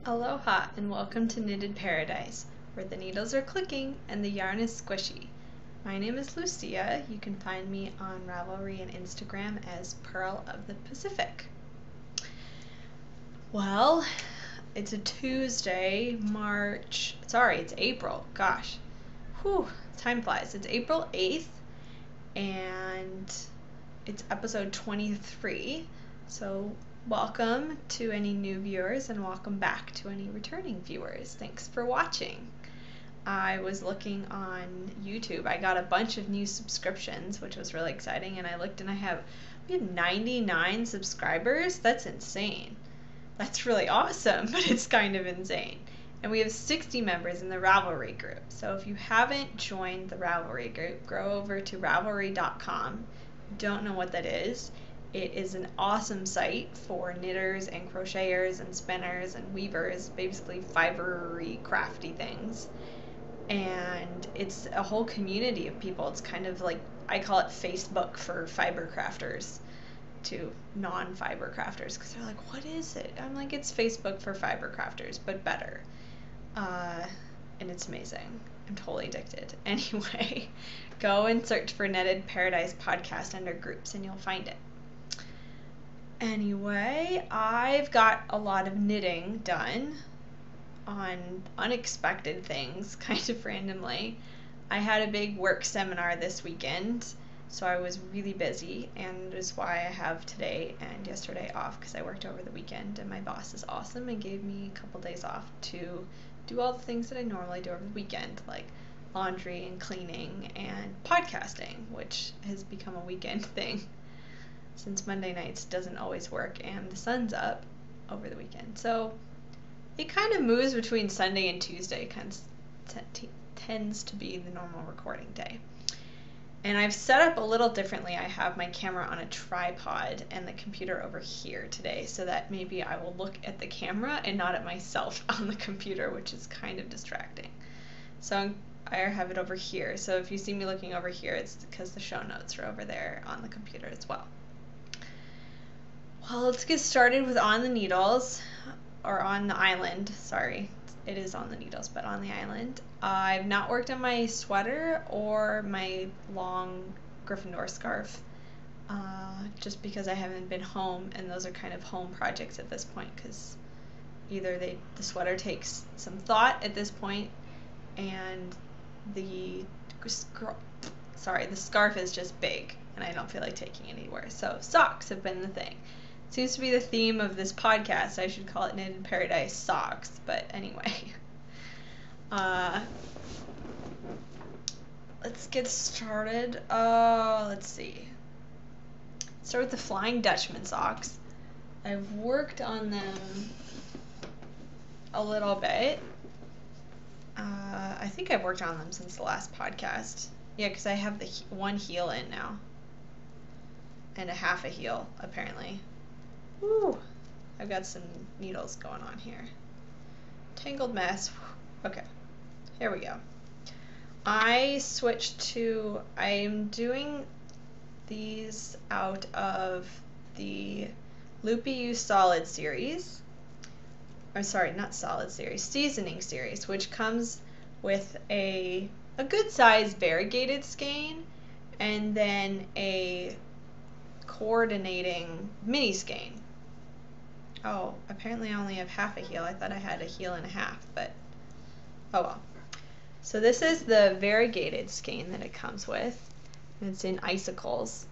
Aloha and welcome to Knitted Paradise, where the needles are clicking and the yarn is squishy. My name is Lucia. You can find me on Ravelry and Instagram as Pearl of the Pacific. Well, it's a Tuesday, it's April, gosh. Whew, time flies. It's April 8th and it's episode 23, so welcome to any new viewers and welcome back to any returning viewers. Thanks for watching. I was looking on YouTube. I got a bunch of new subscriptions, which was really exciting, and I looked and we have 99 subscribers. That's insane. That's really awesome, but it's kind of insane. And we have 60 members in the Ravelry group. So if you haven't joined the Ravelry group, go over to ravelry.com. Don't know what that is. It is an awesome site for knitters and crocheters and spinners and weavers, basically fibery, crafty things. And it's a whole community of people. It's kind of like, I call it Facebook for fiber crafters to non-fiber crafters, because they're like, what is it? I'm like, it's Facebook for fiber crafters, but better. And it's amazing. I'm totally addicted. Anyway, go and search for Knitted Paradise Podcast under groups and you'll find it. Anyway, I've got a lot of knitting done on unexpected things, kind of randomly. I had a big work seminar this weekend, so I was really busy, and is why I have today and yesterday off, because I worked over the weekend, and my boss is awesome and gave me a couple days off to do all the things that I normally do over the weekend, like laundry and cleaning and podcasting, which has become a weekend thing, since Monday nights doesn't always work and the sun's up over the weekend. So it kind of moves between Sunday and Tuesday, tends to be the normal recording day. And I've set up a little differently. I have my camera on a tripod and the computer over here today, so that maybe I will look at the camera and not at myself on the computer, which is kind of distracting. So I have it over here. So if you see me looking over here, it's because the show notes are over there on the computer as well. Well, let's get started with On the Needles, or On the Island, sorry. It is On the Needles, but On the Island. I've not worked on my sweater or my long Gryffindor scarf, just because I haven't been home, and those are kind of home projects at this point, because either the sweater takes some thought at this point, and the scarf is just big, and I don't feel like taking it anywhere. So socks have been the thing. Seems to be the theme of this podcast. I should call it Knitted Paradise Socks, but anyway. Let's get started. Let's see. Start with the Flying Dutchman socks. I've worked on them a little bit. I think I've worked on them since the last podcast. Yeah, because I have the one heel in now. And a half a heel, apparently. Woo! I've got some needles going on here. Tangled mess. Okay, here we go. I switched to, I'm doing these out of the Loopy Solid series. Or sorry, not Solid series, Seasoning series, which comes with a good size variegated skein and then a coordinating mini skein. Oh, apparently I only have half a heel. I thought I had a heel and a half, but oh well. So this is the variegated skein that it comes with. And it's in Icicles,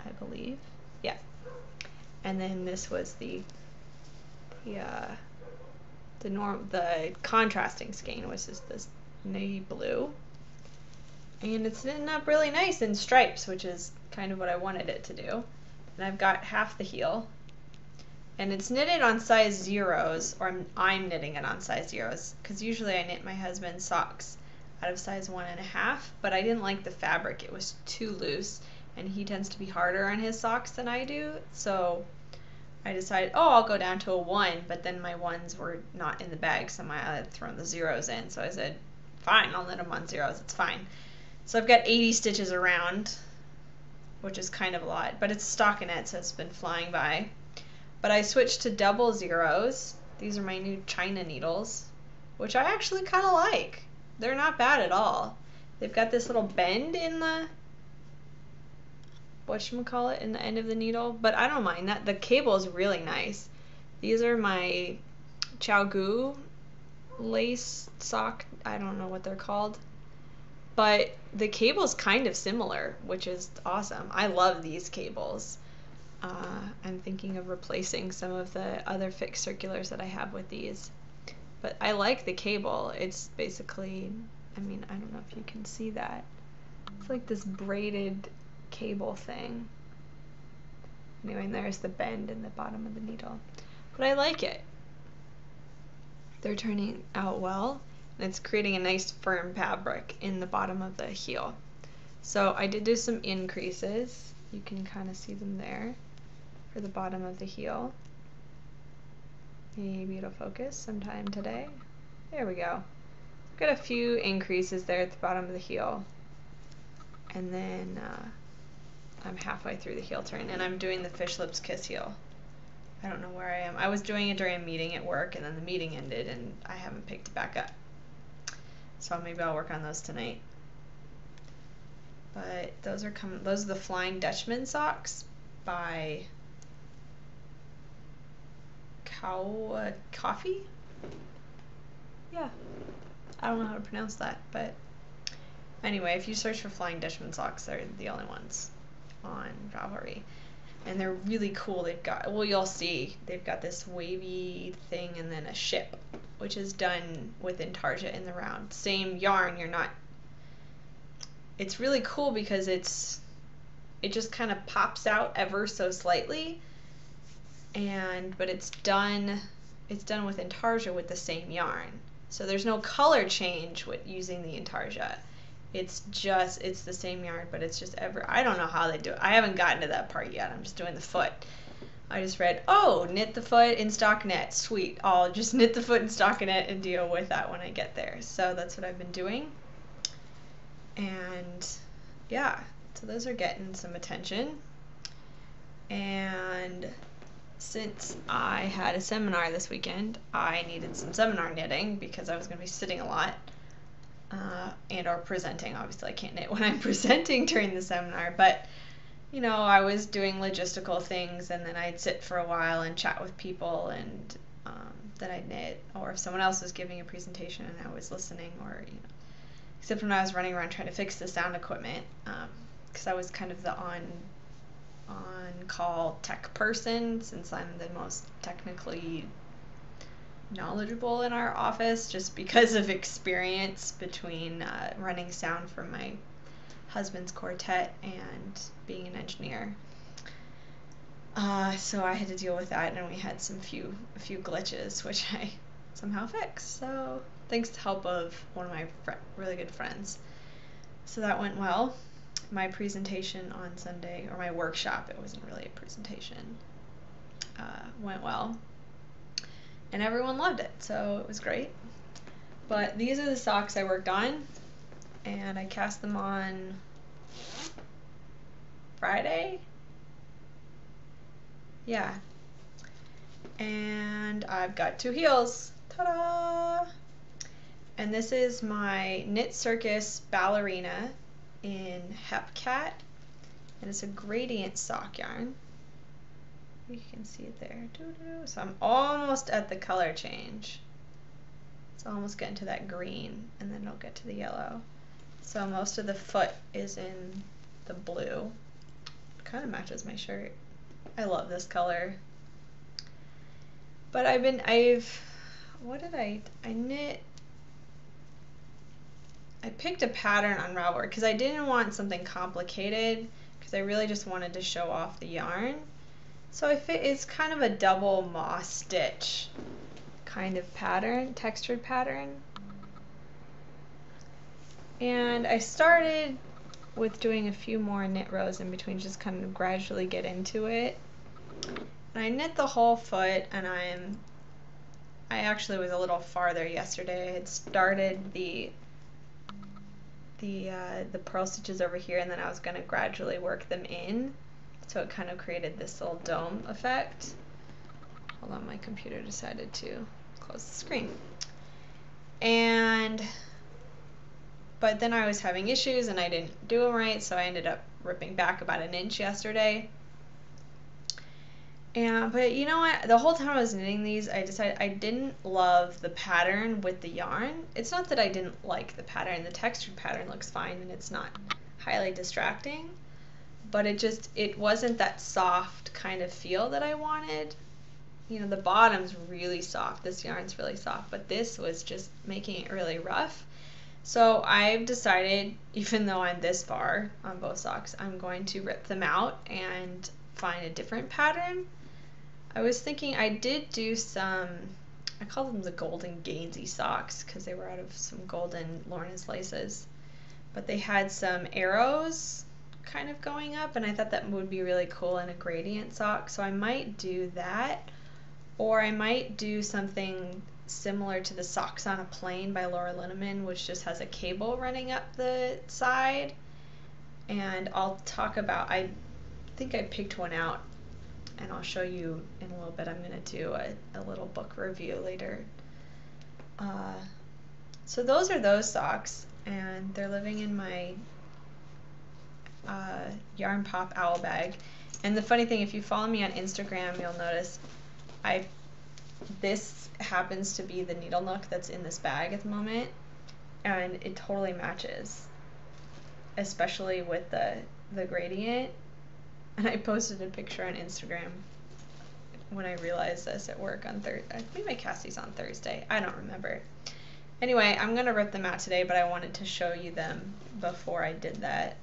I believe. Yeah. And then this was the contrasting skein, which is this navy blue. And it's knitting up really nice in stripes, which is kind of what I wanted it to do. And I've got half the heel. And it's knitted on size zeros, or I'm knitting it on size zeros, because usually I knit my husband's socks out of size 1.5, but I didn't like the fabric. It was too loose, and he tends to be harder on his socks than I do, so I decided, I'll go down to a 1, but then my 1s were not in the bag, so I had thrown the zeros in, so I said, fine, I'll knit them on zeros, it's fine. So I've got 80 stitches around, which is kind of a lot, but it's stockinette, so it's been flying by. But I switched to double zeros These are my new China needles, which I actually kind of like. They're not bad at all. They've got this little bend in the, whatchamacallit, in the end of the needle, but I don't mind that. The cable is really nice. These are my Caoua lace sock, I don't know what they're called, but the cable's kind of similar, which is awesome. I love these cables. I'm thinking of replacing some of the other fixed circulars that I have with these, but I like the cable. It's basically, I mean, I don't know if you can see that. It's like this braided cable thing. Anyway, and there's the bend in the bottom of the needle, but I like it. They're turning out well, and it's creating a nice firm fabric in the bottom of the heel. So I did do some increases. You can kind of see them there for the bottom of the heel. Maybe it'll focus sometime today. There we go. Got a few increases there at the bottom of the heel. And then I'm halfway through the heel turn, and I'm doing the fish lips kiss heel. I don't know where I am. I was doing it during a meeting at work, and then the meeting ended, and I haven't picked it back up. So maybe I'll work on those tonight. But those are coming. Those are the Flying Dutchman socks by Caoua Coffee. Yeah, I don't know how to pronounce that, but anyway, if you search for Flying Dutchman socks, they're the only ones on Ravelry. And they're really cool. They've got, well, you'll see, they've got this wavy thing and then a ship, which is done with intarsia in the round. Same yarn, you're not, it's really cool because it just kind of pops out ever so slightly, but it's done with intarsia with the same yarn. So there's no color change with using the intarsia. It's the same yarn, but it's just I don't know how they do it. I haven't gotten to that part yet. I'm just doing the foot. I just read, oh, knit the foot in stockinette. Sweet. I'll just knit the foot in stockinette and deal with that when I get there. So that's what I've been doing. And yeah, so those are getting some attention. And since I had a seminar this weekend, I needed some seminar knitting because I was going to be sitting a lot. And or presenting. Obviously I can't knit when I'm presenting during the seminar, but you know, I was doing logistical things, and then I'd sit for a while and chat with people, and then I'd knit, or if someone else was giving a presentation and I was listening, or you know, except when I was running around trying to fix the sound equipment, because I was kind of the on-call tech person, since I'm the most technically knowledgeable in our office, just because of experience between running sound for my husband's quartet and being an engineer. So I had to deal with that, and we had a few glitches, which I somehow fixed. So thanks to the help of one of my really good friends. So that went well. My presentation on Sunday, or my workshop, it wasn't really a presentation, went well. And everyone loved it, so it was great. But these are the socks I worked on, and I cast them on Friday? Yeah. And I've got 2 heels. Ta-da! And this is my Knit Circus Ballerina in Hepcat, and it's a gradient sock yarn. You can see it there. So I'm almost at the color change. It's almost getting to that green, and then it'll get to the yellow. So most of the foot is in the blue. Kind of matches my shirt. I love this color. But I picked a pattern on Ravelry because I didn't want something complicated, because I really just wanted to show off the yarn. So it's kind of a double moss stitch kind of pattern, textured pattern. And I started with doing a few more knit rows in between, just kind of gradually get into it. And I knit the whole foot, and I actually was a little farther yesterday. I had started the purl stitches over here, and then I was going to gradually work them in, so it kind of created this little dome effect. hold on, my computer decided to close the screen. But then I was having issues and I didn't do them right, so I ended up ripping back about 1 inch yesterday. But you know what? The whole time I was knitting these, I decided I didn't love the pattern with the yarn. It's not that I didn't like the pattern. The textured pattern looks fine and it's not highly distracting, but it wasn't that soft kind of feel that I wanted. You know, the bottom's really soft. This yarn's really soft, but this was just making it really rough. So I've decided, even though I'm this far on both socks, I'm going to rip them out and find a different pattern. I was thinking I did do some, I call them the golden Gainsey socks because they were out of some golden Lorna's laces, but they had some arrows kind of going up, and I thought that would be really cool in a gradient sock, so I might do that, or I might do something similar to the Socks on a Plane by Laura Linneman, which just has a cable running up the side. And I'll talk about, I think I picked one out and I'll show you in a little bit. I'm going to do a little book review later. So those are those socks, and they're living in my Yarn Pop owl bag. And the funny thing, if you follow me on Instagram, you'll notice this happens to be the needle nook that's in this bag at the moment, and it totally matches, especially with the gradient. And I posted a picture on Instagram when I realized this at work on Thursday. I think I cast these on Thursday. I don't remember. Anyway, I'm going to rip them out today, but I wanted to show you them before I did that.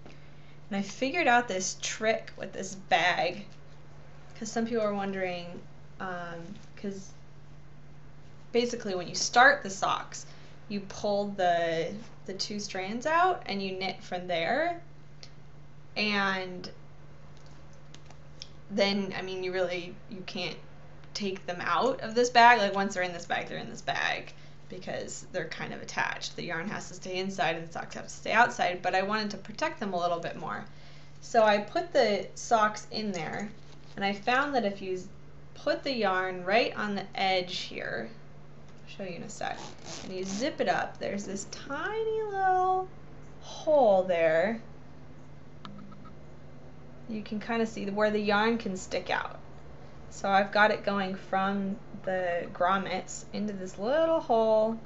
And I figured out this trick with this bag, because some people are wondering, because basically when you start the socks, you pull the 2 strands out and you knit from there, and then, I mean, you can't take them out of this bag. Like, once they're in this bag, they're in this bag because they're kind of attached. The yarn has to stay inside and the socks have to stay outside, but I wanted to protect them a little bit more. So I put the socks in there, and I found that if you put the yarn right on the edge here, I'll show you in a sec, and you zip it up, there's this tiny little hole there. You can kind of see where the yarn can stick out. So I've got it going from the grommets into this little hole,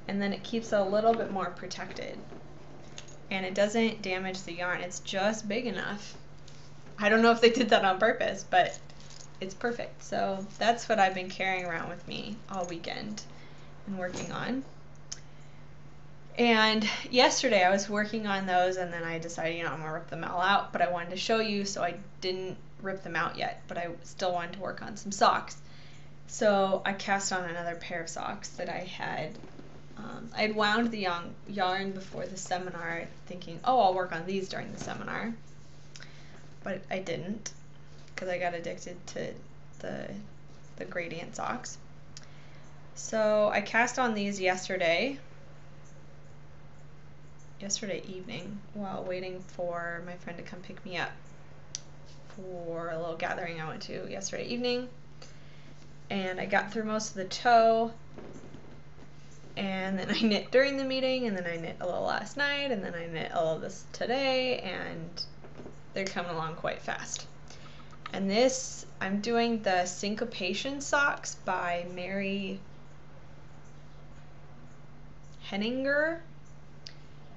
and then it keeps it a little bit more protected. And it doesn't damage the yarn, it's just big enough. I don't know if they did that on purpose, but it's perfect. So that's what I've been carrying around with me all weekend and working on. And yesterday I was working on those, and then I decided, you know, I'm going to rip them all out, but I wanted to show you, so I didn't rip them out yet, but I still wanted to work on some socks. So I cast on another pair of socks that I had. I had wound the yarn before the seminar thinking, oh, I'll work on these during the seminar, but I didn't because I got addicted to the gradient socks. So I cast on these yesterday evening while waiting for my friend to come pick me up for a little gathering I went to yesterday evening. And I got through most of the toe, and then I knit during the meeting, and then I knit a little last night, and then I knit a little this today, and they're coming along quite fast. And this, I'm doing the Syncopation socks by Mary Henninger,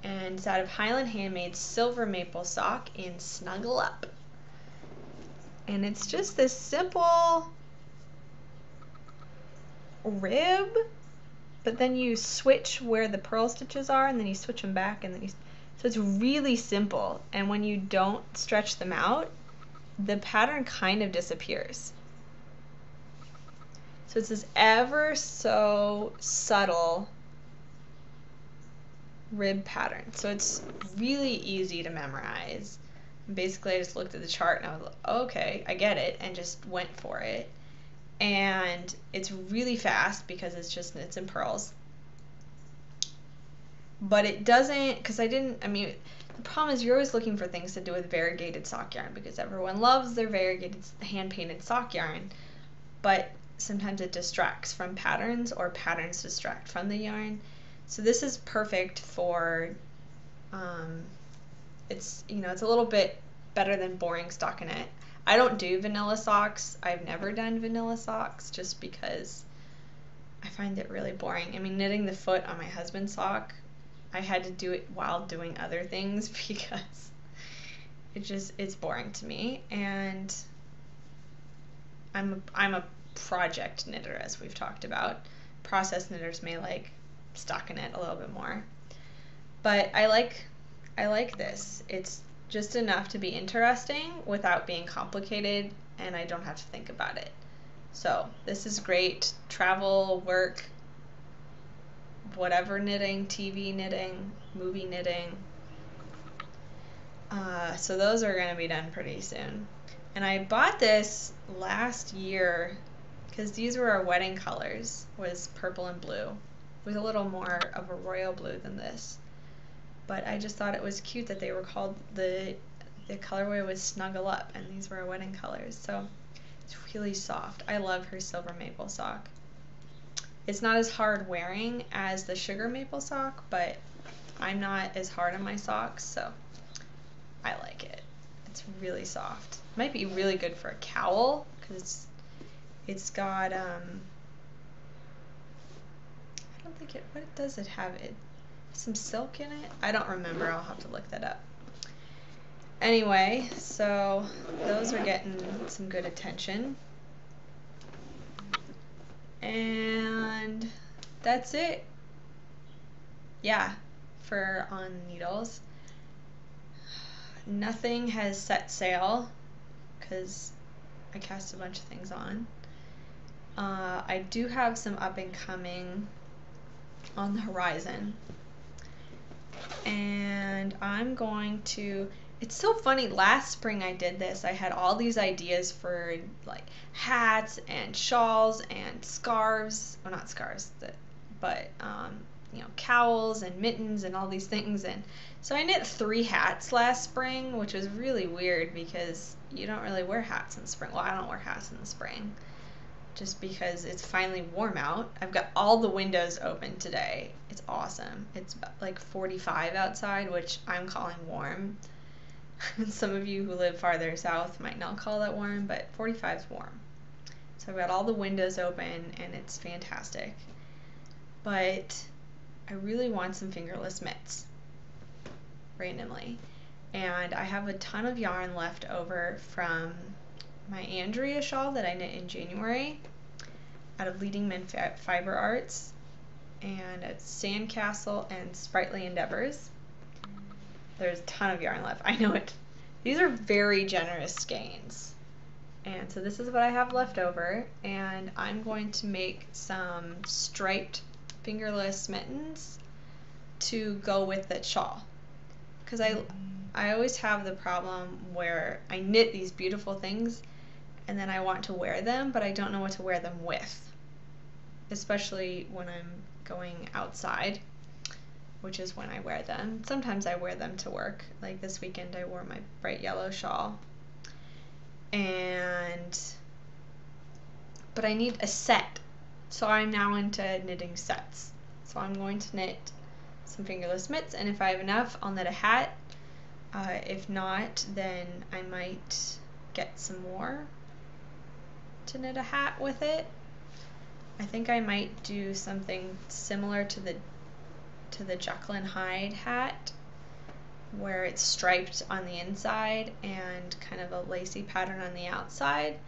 and it's out of Highland Handmades Silver Maple Sock in Snuggle Up. And it's just this simple rib, but then you switch where the purl stitches are, and then you switch them back, and then so it's really simple. And when you don't stretch them out, the pattern kind of disappears. So it's this ever so subtle rib pattern. So it's really easy to memorize. Basically, I just looked at the chart and I was like, okay, I get it, and just went for it. And it's really fast because it's in pearls. But it doesn't, because the problem is you're always looking for things to do with variegated sock yarn because everyone loves their variegated hand-painted sock yarn. but sometimes it distracts from patterns, or patterns distract from the yarn. So this is perfect for, it's, you know, it's a little bit better than boring stockinette. I don't do vanilla socks. I've never done vanilla socks just because I find it really boring. I mean, knitting the foot on my husband's sock, I had to do it while doing other things because it's boring to me. And I'm a project knitter, as we've talked about. Process knitters may like stockinette a little bit more, but I like this. It's just enough to be interesting without being complicated, and I don't have to think about it. So this is great. Travel, work, whatever knitting, TV knitting, movie knitting. So those are going to be done pretty soon. And I bought this last year because these were our wedding colors, was purple and blue, with a little more of a royal blue than this. But I just thought it was cute that they were called, the colorway was Snuggle Up, and these were our wedding colors. So it's really soft. I love her silver maple sock. It's not as hard wearing as the sugar maple sock, but I'm not as hard on my socks, so I like it. It's really soft. Might be really good for a cowl because it's got I don't think it, what does it have? It some silk in it? I don't remember. I'll have to look that up. Anyway, so those are getting some good attention. And that's it. Yeah, for on needles. Nothing has set sail because I cast a bunch of things on. I do have some up and coming on the horizon. And I'm going to, it's so funny, last spring I did this. I had all these ideas for like hats and shawls and scarves, well not scarves, but you know, cowls and mittens and all these things. And so I knit 3 hats last spring, which was really weird because you don't really wear hats in spring. Well, I don't wear hats in the spring just because it's finally warm out. I've got all the windows open today. It's awesome. It's like 45 outside, which I'm calling warm. Some of you who live farther south might not call that warm, but 45 is warm. So I've got all the windows open and it's fantastic. But I really want some fingerless mitts randomly. And I have a ton of yarn left over from my Andrea shawl that I knit in January out of Leading Men Fiber Arts and at Sandcastle and Sprightly Endeavors. There's a ton of yarn left. I know it. These are very generous skeins. And so this is what I have left over, and I'm going to make some striped fingerless mittens to go with the shawl. Because I always have the problem where I knit these beautiful things and then I want to wear them, but I don't know what to wear them with. Especially when I'm going outside, which is when I wear them. Sometimes I wear them to work. Like this weekend I wore my bright yellow shawl. But I need a set. So I'm now into knitting sets. So I'm going to knit some fingerless mitts, and if I have enough, I'll knit a hat. If not, then I might get some more to knit a hat with it. I think I might do something similar to the Jacqueline Hyde hat, where it's striped on the inside and kind of a lacy pattern on the outside,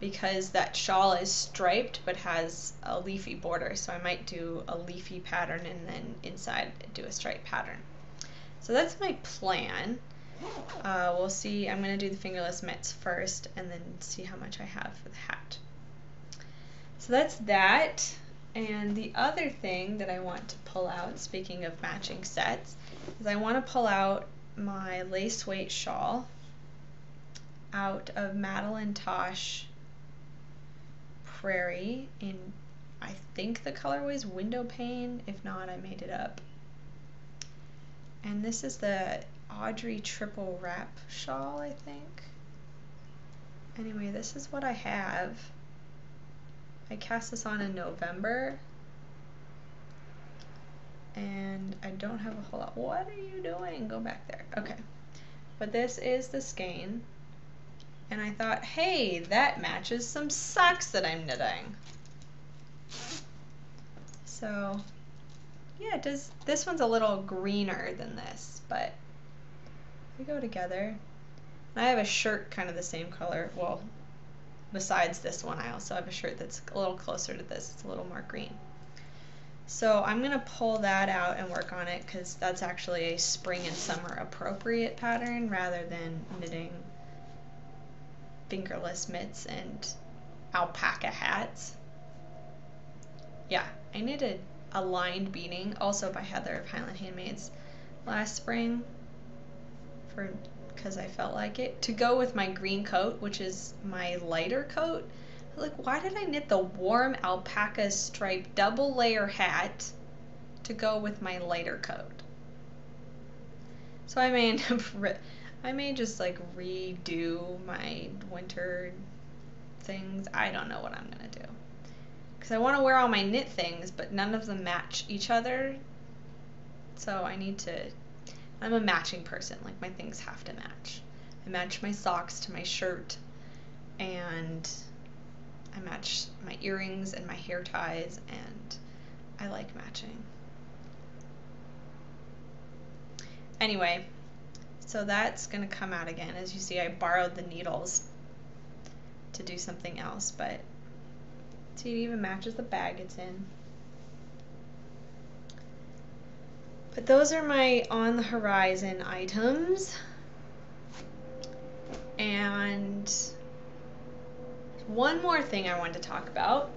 because that shawl is striped but has a leafy border, so I might do a leafy pattern and then inside do a striped pattern. So that's my plan. We'll see. I'm going to do the fingerless mitts first and then see how much I have for the hat. So that's that. And the other thing that I want to pull out, speaking of matching sets, is I want to pull out my lace weight shawl out of Madeline Tosh Prairie in, I think the colorway is Window Pane. If not, I made it up. And this is the Audrey triple wrap shawl, I think. Anyway, this is what I have. I cast this on in November, and I don't have a whole lot. What are you doing? Go back there. Okay. But this is the skein, and I thought, hey, that matches some socks that I'm knitting. So, yeah, it does. This one's a little greener than this, but they go together. And I have a shirt kind of the same color. Well, besides this one, I also have a shirt that's a little closer to this. It's a little more green. So I'm going to pull that out and work on it because that's actually a spring and summer appropriate pattern rather than knitting fingerless mitts and alpaca hats. Yeah, I knitted a lined beading, also by Heather of Highland Handmades, last spring because I felt like it, to go with my green coat, which is my lighter coat. Like, why did I knit the warm alpaca striped double layer hat to go with my lighter coat? So I may end up, I may just like redo my winter things. I don't know what I'm gonna do. Because I want to wear all my knit things, but none of them match each other. So I need to, I'm a matching person, like my things have to match. I match my socks to my shirt, and I match my earrings and my hair ties, and I like matching. Anyway, so that's going to come out again. As you see, I borrowed the needles to do something else, but see, it even matches the bag it's in. But those are my on the horizon items. And one more thing I wanted to talk about.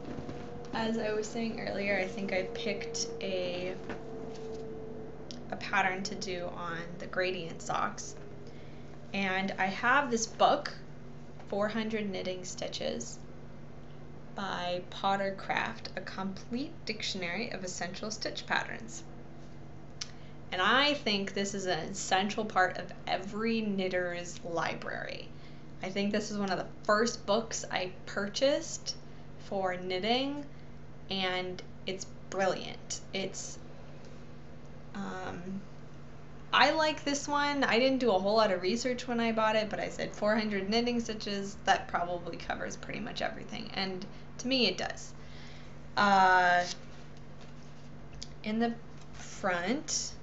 As I was saying earlier, I think I picked a pattern to do on the gradient socks. And I have this book, 400 Knitting Stitches by Potter Craft, a complete dictionary of essential stitch patterns. And I think this is an essential part of every knitter's library. I think this is one of the first books I purchased for knitting, and it's brilliant. It's I like this one. I didn't do a whole lot of research when I bought it, but I said 400 knitting stitches, that probably covers pretty much everything, and to me it does. In the front,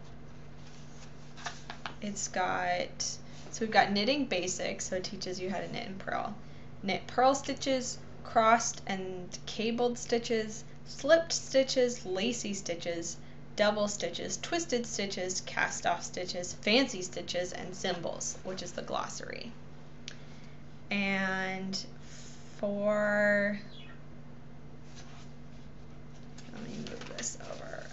it's got, so we've got knitting basics, so it teaches you how to knit and purl. Knit purl stitches, crossed and cabled stitches, slipped stitches, lacy stitches, double stitches, twisted stitches, cast off stitches, fancy stitches, and symbols, which is the glossary. And for, let me move this over.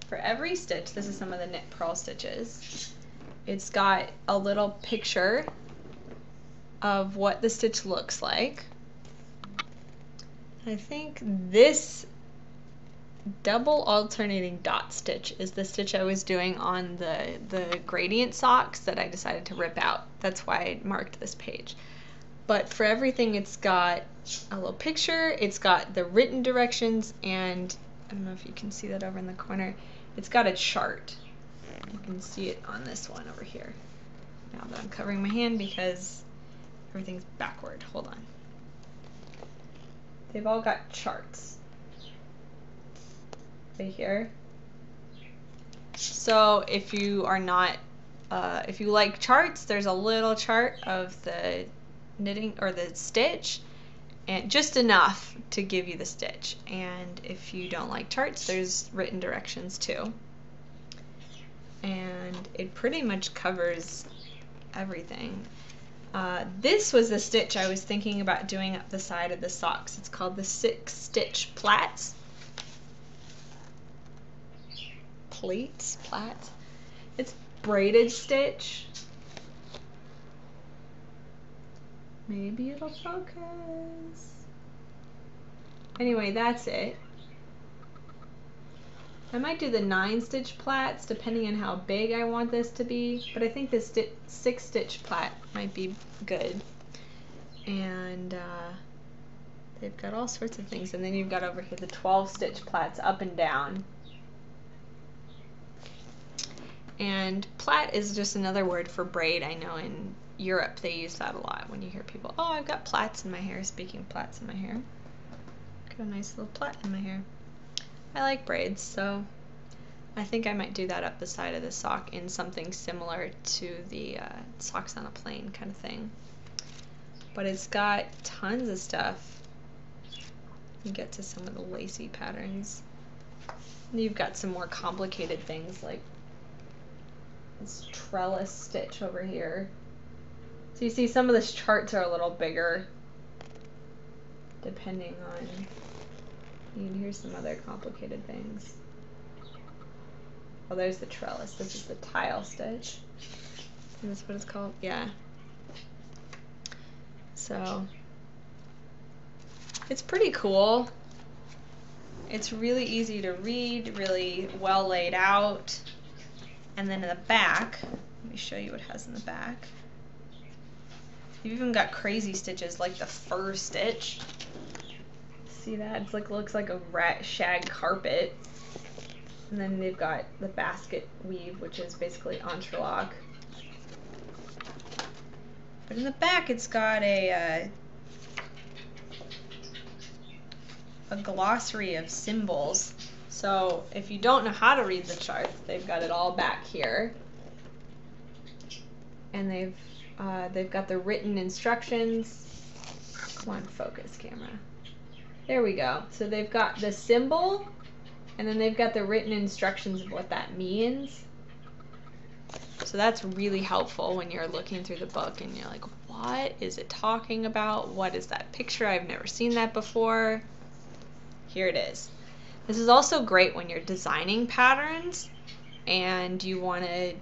For every stitch, this is some of the knit purl stitches. It's got a little picture of what the stitch looks like. I think this double alternating dot stitch is the stitch I was doing on the gradient socks that I decided to rip out. That's why I marked this page. But for everything, it's got a little picture, it's got the written directions, and I don't know if you can see that over in the corner. It's got a chart. You can see it on this one over here. Now that I'm covering my hand because everything's backward. Hold on. They've all got charts right here. So if you are not, if you like charts, there's a little chart of the knitting or the stitch, and just enough to give you the stitch. And if you don't like charts, there's written directions too. And it pretty much covers everything. This was the stitch I was thinking about doing up the side of the socks. It's called the 6-stitch plaits. Plaits? It's braided stitch. Maybe it'll focus. Anyway, that's it. I might do the 9-stitch plaits depending on how big I want this to be, but I think this 6-stitch plait might be good. And they've got all sorts of things. And then you've got over here the 12 stitch plaits up and down. And plait is just another word for braid. I know in Europe they use that a lot when you hear people, oh, I've got plaits in my hair. Speaking of plaits in my hair, got a nice little plait in my hair. I like braids, so I think I might do that up the side of the sock in something similar to the socks on a plane kind of thing. But it's got tons of stuff. You get to some of the lacy patterns. And you've got some more complicated things like this trellis stitch over here. So you see some of the charts are a little bigger depending on, and here's some other complicated things. Oh, there's the trellis. This is the tile stitch. Is this what it's called? Yeah. So it's pretty cool. It's really easy to read, really well laid out. And then in the back, let me show you what it has in the back. You've even got crazy stitches like the fur stitch. See that? It's like, looks like a shag carpet. And then they've got the basket weave, which is basically entrelac. But in the back, it's got a glossary of symbols. So if you don't know how to read the charts, they've got it all back here. And they've got the written instructions. Come on, focus, camera. There we go. So they've got the symbol, and then they've got the written instructions of what that means. So that's really helpful when you're looking through the book and you're like, what is it talking about? What is that picture? I've never seen that before. Here it is. This is also great when you're designing patterns and you want to,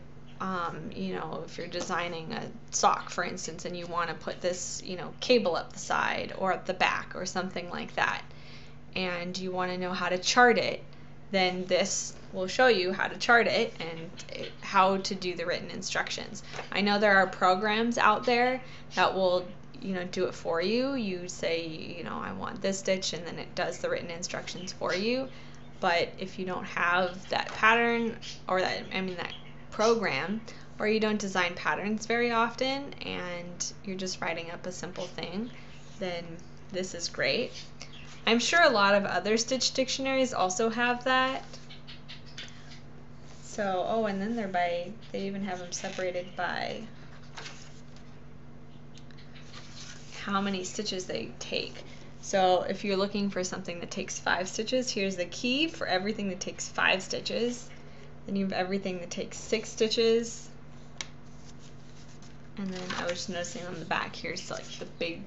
you know, if you're designing a sock, for instance, and you want to put this, you know, cable up the side or at the back or something like that, and you want to know how to chart it, then this will show you how to chart it and how to do the written instructions. I know there are programs out there that will, you know, do it for you. You say, you know, I want this stitch, and then it does the written instructions for you. But if you don't have that pattern or that, I mean, that program, or you don't design patterns very often and you're just writing up a simple thing, then this is great. I'm sure a lot of other stitch dictionaries also have that. So, oh, and then they even have them separated by how many stitches they take. So if you're looking for something that takes 5 stitches, here's the key for everything that takes 5 stitches. Then you have everything that takes 6 stitches. And then I was just noticing on the back, here's like the big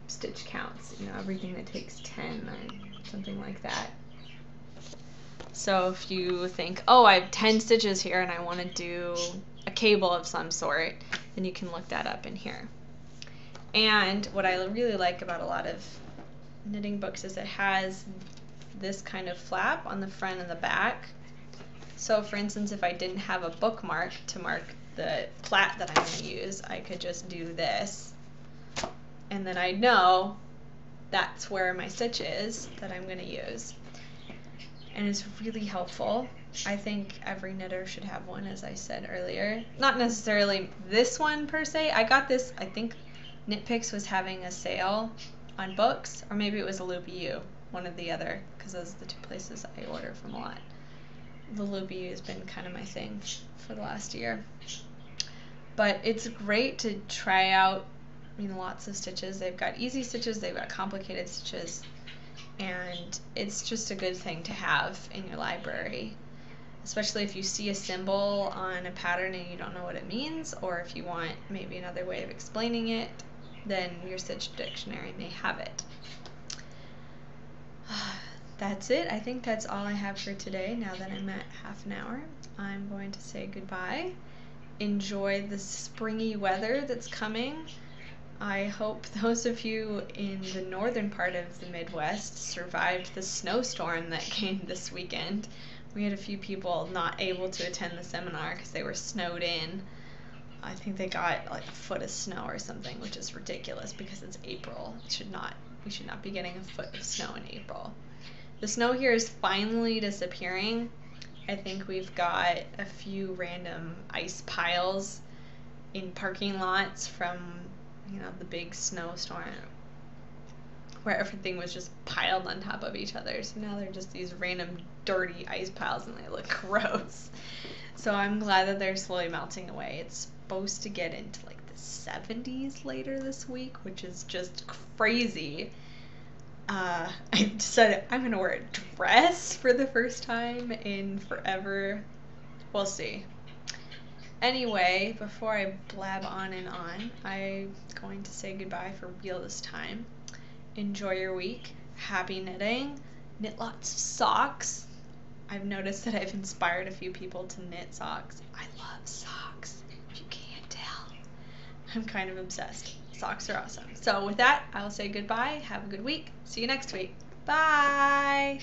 stitch counts, you know, everything that takes 10 or something like that. So if you think, oh, I have 10 stitches here and I want to do a cable of some sort, then you can look that up in here. And what I really like about a lot of knitting books is it has this kind of flap on the front and the back. So for instance, if I didn't have a bookmark to mark the plait that I'm going to use, I could just do this, and then I know that's where my stitch is that I'm going to use. And it's really helpful. I think every knitter should have one, as I said earlier. Not necessarily this one per se. I got this, I think Knit Picks was having a sale on books, or maybe it was a Loopy, one or the other, because those are the 2 places I order from a lot. The Loopy has been kind of my thing for the last year. But it's great to try out, you know, lots of stitches. They've got easy stitches, they've got complicated stitches, and it's just a good thing to have in your library, especially if you see a symbol on a pattern and you don't know what it means, or if you want maybe another way of explaining it, then your stitch dictionary may have it. That's it. I think that's all I have for today. Now that I'm at half an hour, I'm going to say goodbye. Enjoy the springy weather that's coming. I hope those of you in the northern part of the Midwest survived the snowstorm that came this weekend. We had a few people not able to attend the seminar because they were snowed in. I think they got like a foot of snow or something, which is ridiculous because it's April. We should not be getting a foot of snow in April. The snow here is finally disappearing. I think we've got a few random ice piles in parking lots from, the big snowstorm where everything was just piled on top of each other. So now they're just these random dirty ice piles and they look gross. So I'm glad that they're slowly melting away. It's supposed to get into like the 70s later this week, which is just crazy. I decided I'm going to wear a dress for the first time in forever. We'll see. Anyway, before I blab on and on, I'm going to say goodbye for real this time. Enjoy your week. Happy knitting. Knit lots of socks. I've noticed that I've inspired a few people to knit socks. I love socks, if you can't tell. I'm kind of obsessed. Socks are awesome. So with that, I'll say goodbye. Have a good week. See you next week. Bye!